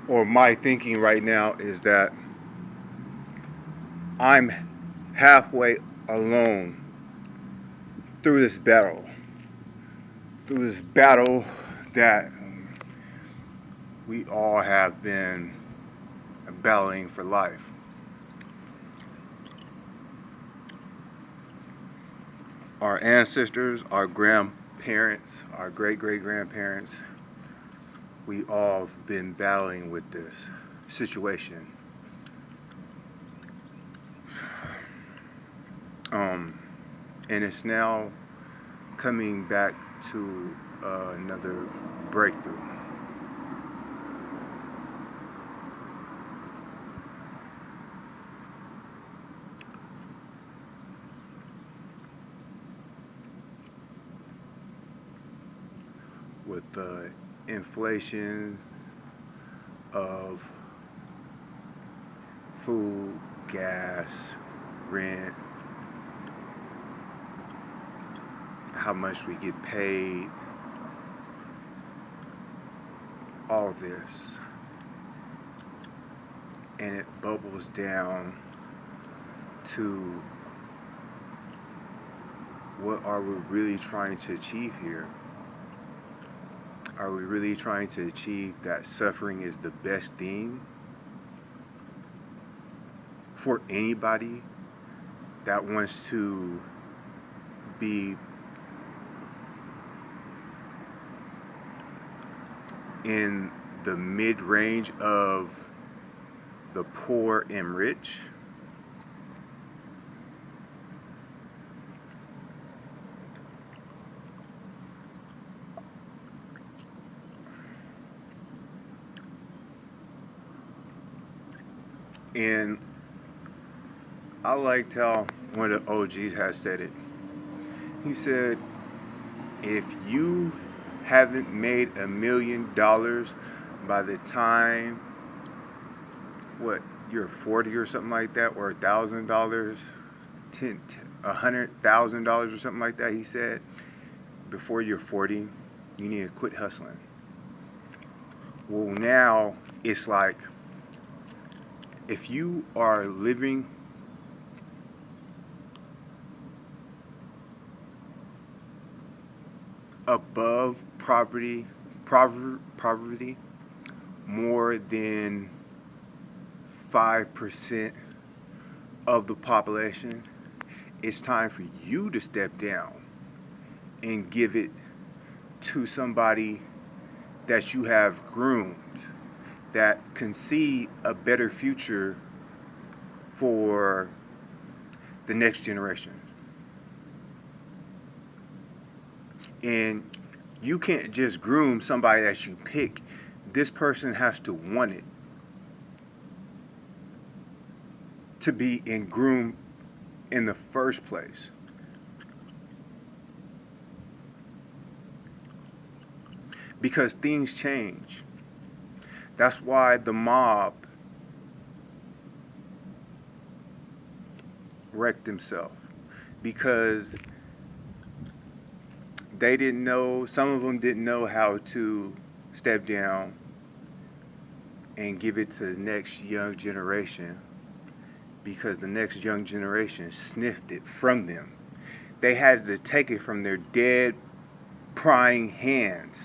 or my thinking right now is that I'm halfway alone through this battle, through this battle that we all have been battling for life. Our ancestors, our grandparents, our great great grandparents, we all have been battling with this situation. Um, and it's now coming back to another breakthrough. With the inflation of food, gas, rent, how much we get paid, all this. And it bubbles down to what are we really trying to achieve here? Are we really trying to achieve that suffering is the best thing for anybody that wants to be in the mid range of the poor and rich? And I liked how one of the OGs has said it. He said, if you haven't made $1 million by the time what you're 40 or something like that, or $1,000, $100,000 or something like that, he said, before you're 40, you need to quit hustling. Well, now it's like if you are living above poverty more than 5% of the population, it's time for you to step down and give it to somebody that you have groomed that can see a better future for the next generation. And you can't just groom somebody that you pick. This person has to want it to be in groom in the first place. Because things change. That's why the mob wrecked himself. Because they didn't know, some of them didn't know how to step down and give it to the next young generation, because the next young generation sniffed it from them. They had to take it from their dead, prying hands.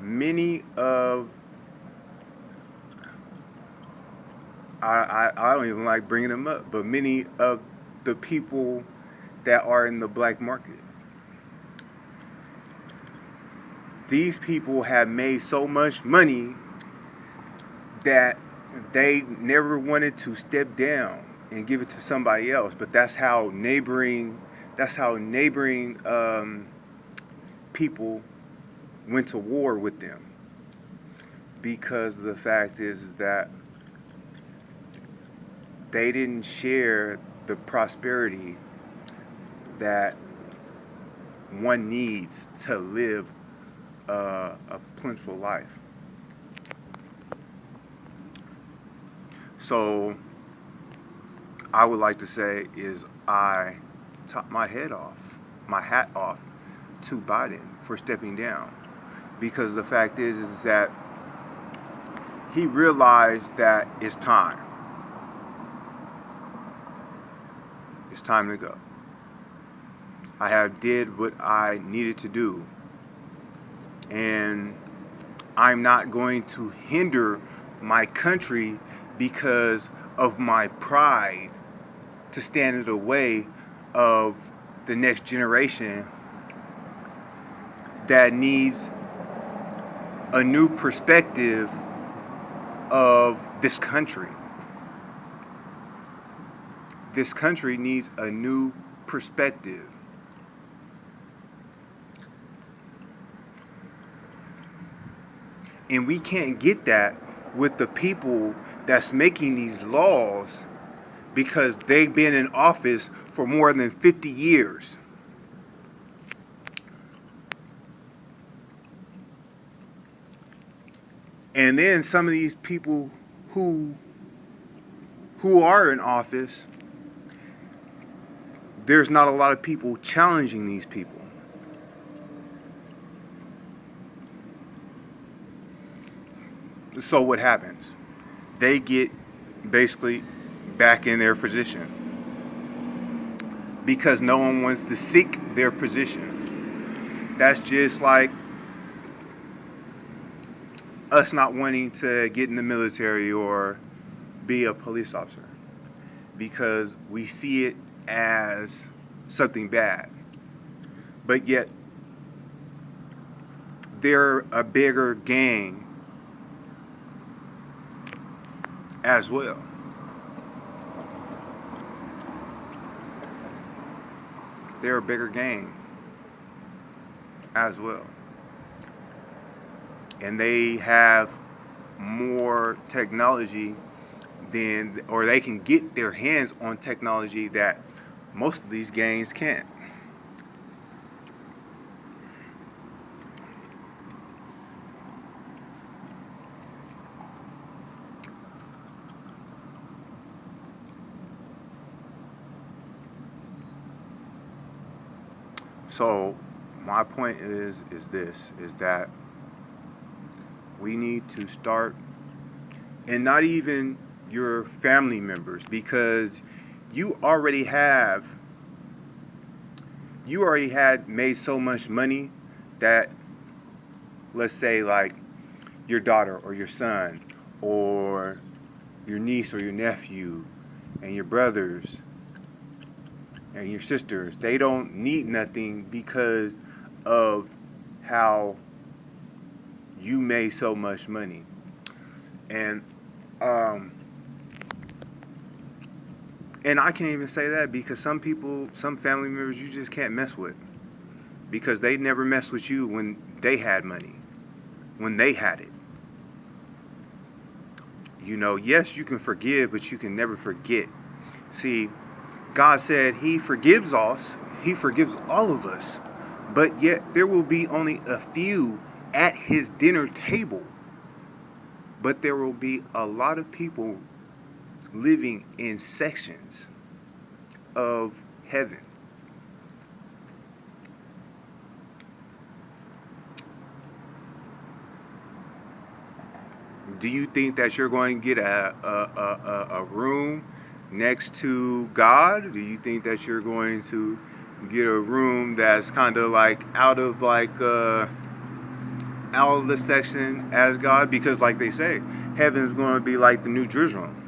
Many of, I don't even like bringing them up, but many of the people that are in the black market, these people have made so much money that they never wanted to step down and give it to somebody else. But that's how neighboring people went to war with them, because the fact is that they didn't share the prosperity that one needs to live a plentiful life. So I would like to say is I top my head off. my hat off to Biden for stepping down, because the fact is that he realized that it's time. It's time to go. I have did what I needed to do, and I'm not going to hinder my country because of my pride to stand in the way of the next generation that needs a new perspective of this country. This country needs a new perspective. And we can't get that with the people that's making these laws, because they've been in office for more than 50 years. And then some of these people who are in office, there's not a lot of people challenging these people. So what happens? They get basically back in their position because no one wants to seek their position. That's just like us not wanting to get in the military or be a police officer, because we see it as something bad. But yet, they're a bigger gang as well. They're a bigger gang as well. And they have more technology than, or they can get their hands on technology that most of these gangs can't. So my point is that we need to start, and not even your family members, because you already had made so much money that, let's say, like your daughter or your son or your niece or your nephew and your brothers and your sisters, they don't need nothing because of how you made so much money. And and I can't even say that, because some people, some family members, you just can't mess with, because they never messed with you when they had money, when they had it. You know, yes, you can forgive, but you can never forget. See, God said He forgives us, He forgives all of us, but yet there will be only a few at His dinner table. But there will be a lot of people living in sections of heaven. Do you think that you're going to get a room next to God? Do you think that you're going to get a room that's kind of like out of the section as God? Because like they say, heaven is going to be like the New Jerusalem,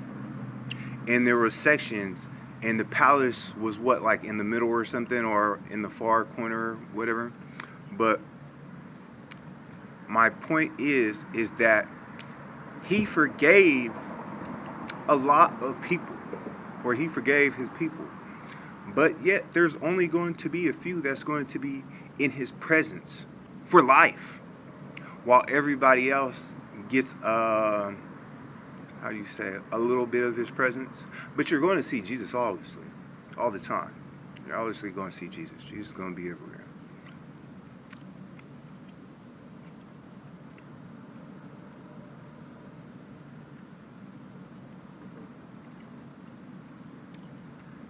and there were sections, and the palace was what, like in the middle or something, or in the far corner, whatever. But my point is that He forgave a lot of people, or He forgave His people. But yet there's only going to be a few that's going to be in His presence for life, while everybody else gets how do you say it, a little bit of His presence. But you're going to see Jesus, obviously, all the time. You're obviously going to see Jesus. Jesus is going to be everywhere.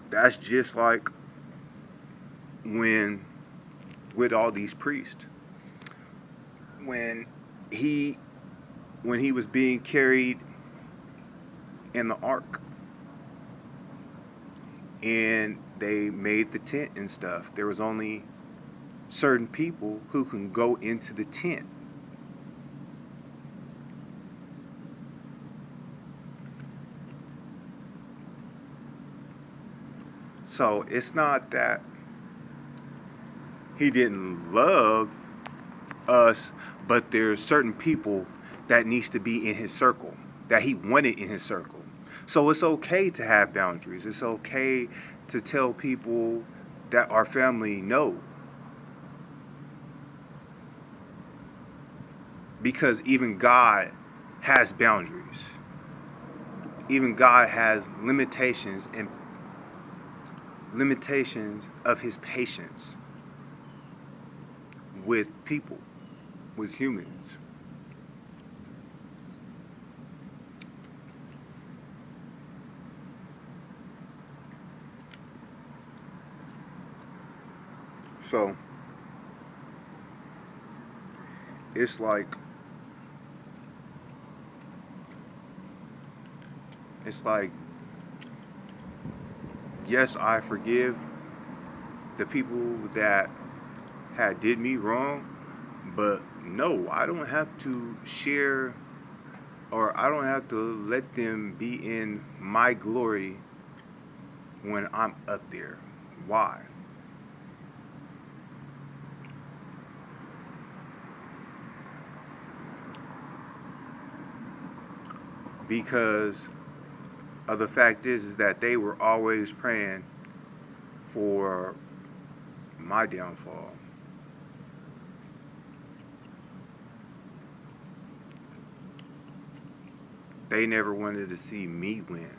That's just like when with all these priests. When he when he was being carried in the ark and they made the tent and stuff, there was only certain people who can go into the tent. So it's not that he didn't love us, but there's certain people that needs to be in his circle, that he wanted in his circle. So it's okay to have boundaries. It's okay to tell people that our family no, because even God has boundaries. Even God has limitations and limitations of his patience with people, with humans. So it's like it's like yes, I forgive the people that had did me wrong, but no, I don't have to share or I don't have to let them be in my glory when I'm up there. Why? Because of the fact is that they were always praying for my downfall. They never wanted to see me win.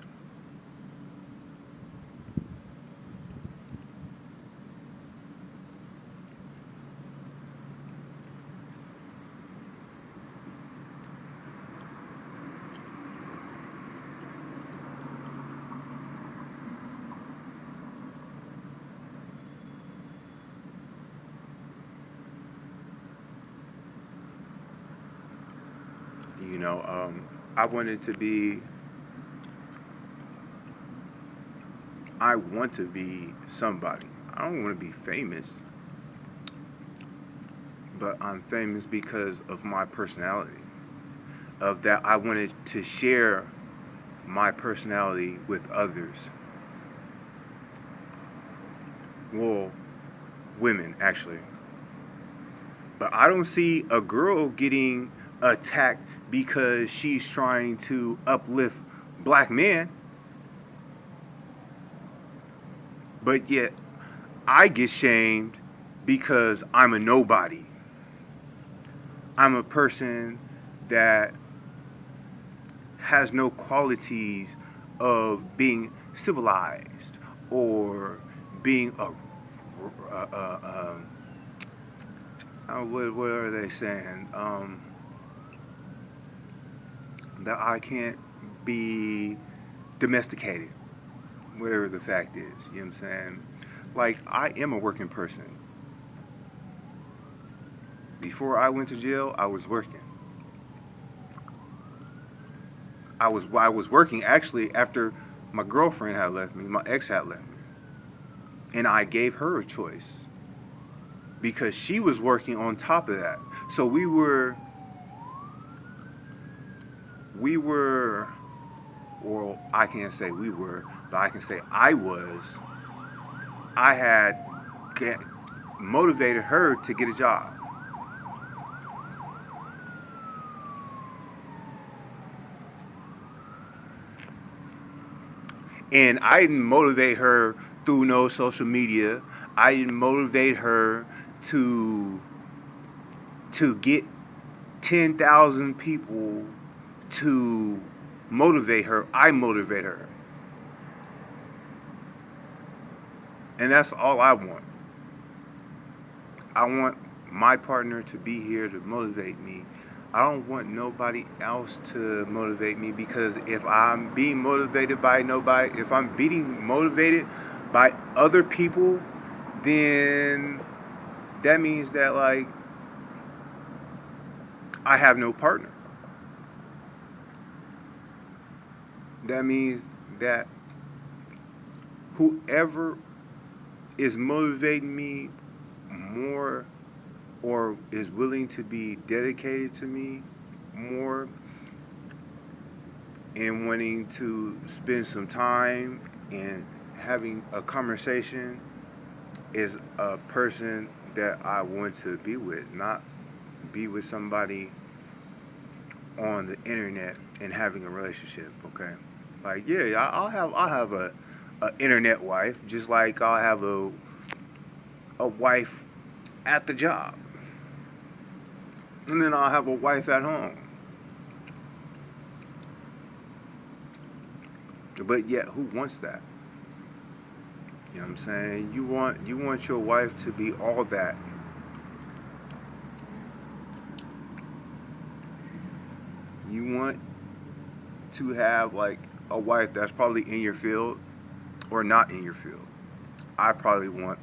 You know, I wanted to be, I want to be somebody. I don't want to be famous, but I'm famous because of my personality. Of that, I wanted to share my personality with others. Well, women, actually. But I don't see a girl getting attacked because she's trying to uplift black men, but yet I get shamed because I'm a nobody. I'm a person that has no qualities of being civilized or being what are they saying? That I can't be domesticated, whatever the fact is. You know what I'm saying? Like, I am a working person. Before I went to jail, I was working. I was working actually after my girlfriend had left me, my ex had left me, and I gave her a choice because she was working on top of that. So we were, or I can't say we were, but I can say I was. I had get, motivated her to get a job, and I didn't motivate her through no social media. I didn't motivate her to get 10,000 people to motivate her. I motivate her. And that's all I want. I want my partner to be here to motivate me. I don't want nobody else to motivate me because if I'm being motivated by nobody, if I'm being motivated by other people, then that means that like I have no partner. That means that whoever is motivating me more or is willing to be dedicated to me more and wanting to spend some time and having a conversation is a person that I want to be with, not be with somebody on the internet and having a relationship. Okay, like yeah, I'll have a internet wife, just like I'll have a wife at the job, and then I'll have a wife at home. But yet, who wants that? You know what I'm saying? You want your wife to be all that. You want to have like a wife that's probably in your field or not in your field. I probably want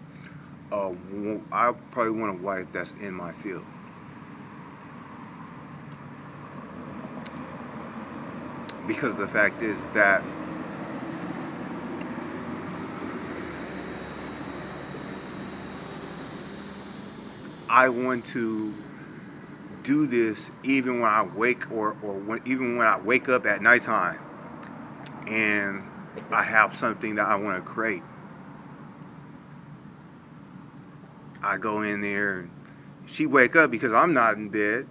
I probably want a wife that's in my field because the fact is that I want to do this even when I wake even when I wake up at nighttime and I have something that I want to create. I go in there and she wake up because I'm not in bed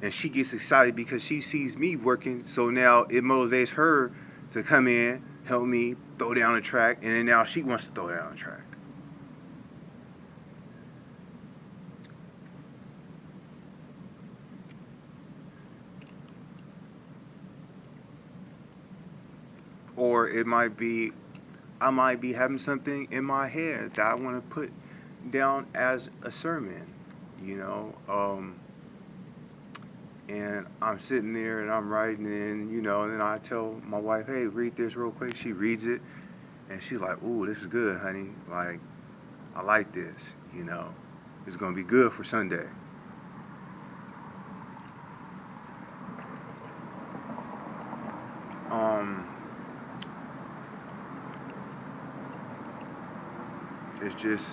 and she gets excited because she sees me working. So now it motivates her to come in, help me throw down the track, and then now she wants to throw down the track. Or it might be I might be having something in my head that I want to put down as a sermon, you know. And I'm sitting there and I'm writing, and and then I tell my wife, "Hey, read this real quick." She reads it, and she's like, "Ooh, this is good, honey. Like, I like this. You know, it's gonna be good for Sunday." Um, it's just,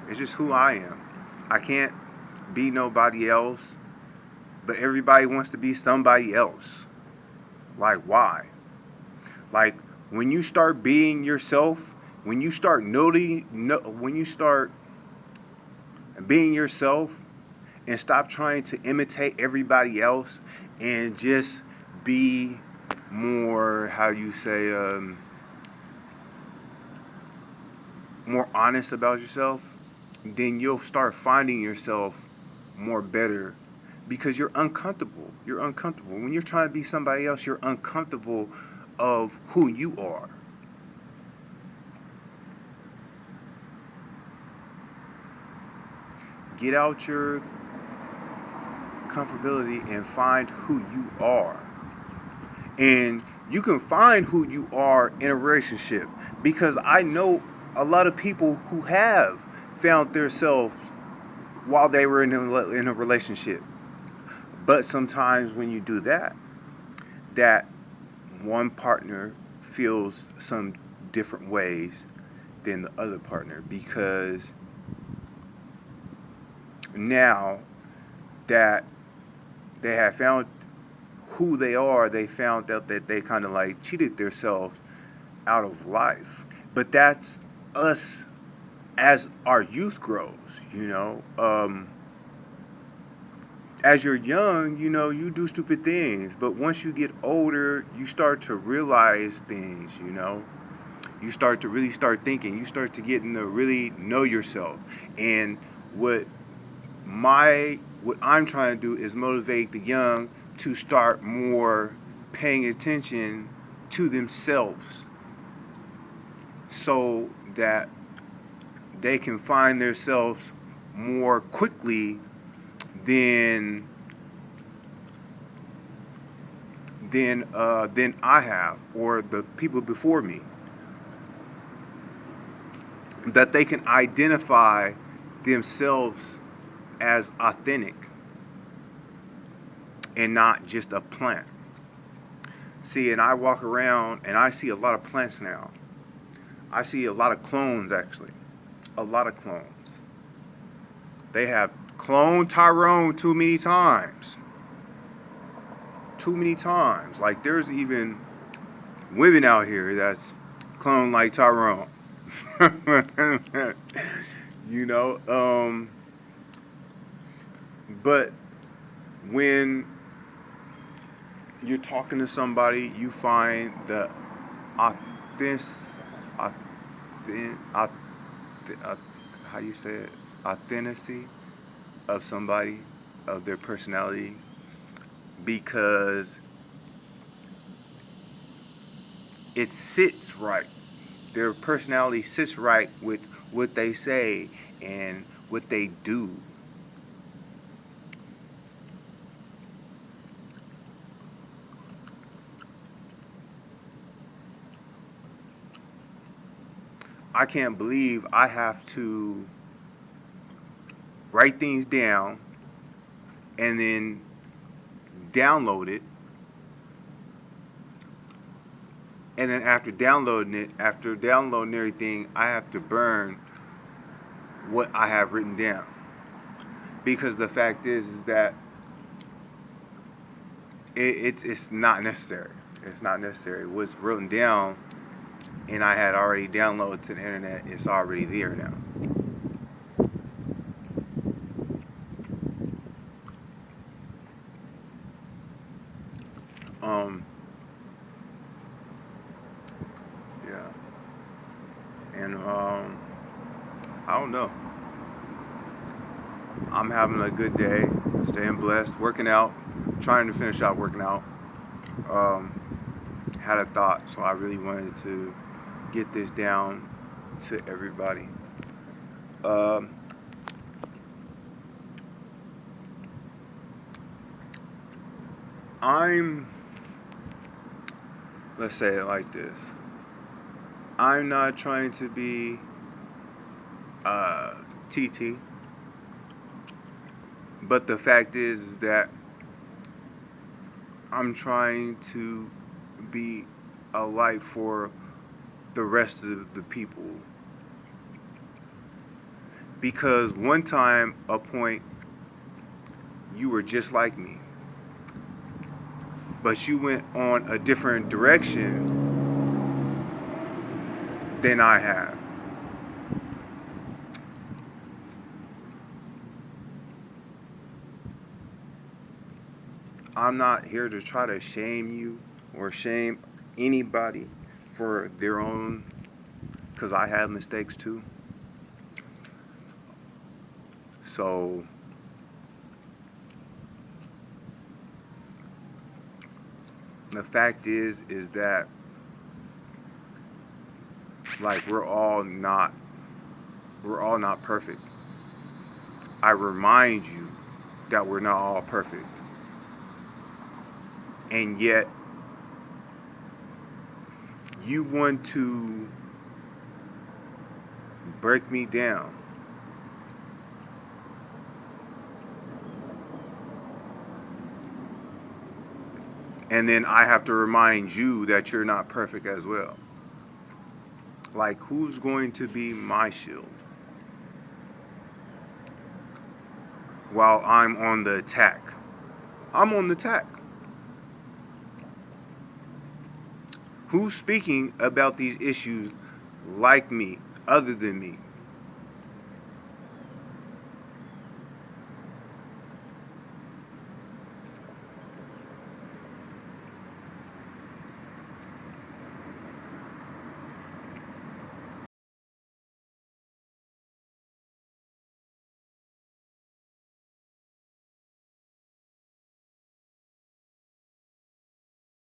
it's just who I am. I can't be nobody else, but everybody wants to be somebody else. Like, why? Like, when you start being yourself, when you start noting, no, when you start being yourself and stop trying to imitate everybody else and just be more, how you say, more honest about yourself, then you'll start finding yourself more better because you're uncomfortable. You're uncomfortable. When you're trying to be somebody else, you're uncomfortable of who you are. Get out your comfortability and find who you are. And you can find who you are in a relationship because I know a lot of people who have found themselves while they were in a relationship. But sometimes when you do that, that one partner feels some different ways than the other partner because now that they have found who they are, they found out that they kind of like cheated themselves out of life. But that's us as our youth grows, you know. As you're young, you do stupid things, but once you get older, you start to realize things, you know. You start to really start thinking. You start to get to really know yourself. And what what I'm trying to do is motivate the young to start more paying attention to themselves so that they can find themselves more quickly than than I have or the people before me. That they can identify themselves as authentic and not just a plant. See, and I walk around and I see a lot of plants now. I see a lot of clones, actually. A lot of clones. They have cloned Tyrone too many times. Too many times. Like, there's even women out here that's cloned like Tyrone. You know, but when you're talking to somebody, you find the authentic, authentic, how you say it, authenticity of somebody, of their personality, because it sits right. Their personality sits right with what they say and what they do. I can't believe I have to write things down and then download it. And then after downloading everything, I have to burn what I have written down. Because the fact is that it's not necessary. It's not necessary. What's written down and I had already downloaded to the internet, it's already there now. Um, yeah, and I don't know. I'm having a good day, staying blessed, working out, trying to finish out working out. Um, had a thought, so I really wanted to get this down to everybody. Um, I'm, let's say it like this. I'm not trying to be TT, but the fact is that I'm trying to be a light for the rest of the people. Because one time, a point, you were just like me, but you went on a different direction than I have. I'm not here to try to shame you or shame anybody for their own, because I have mistakes too. So the fact is that, like, we're all not perfect. I remind you that we're not all perfect. And yet you want to break me down. And then I have to remind you that you're not perfect as well. Like, who's going to be my shield while I'm on the attack? I'm on the attack. Who's speaking about these issues like me, other than me?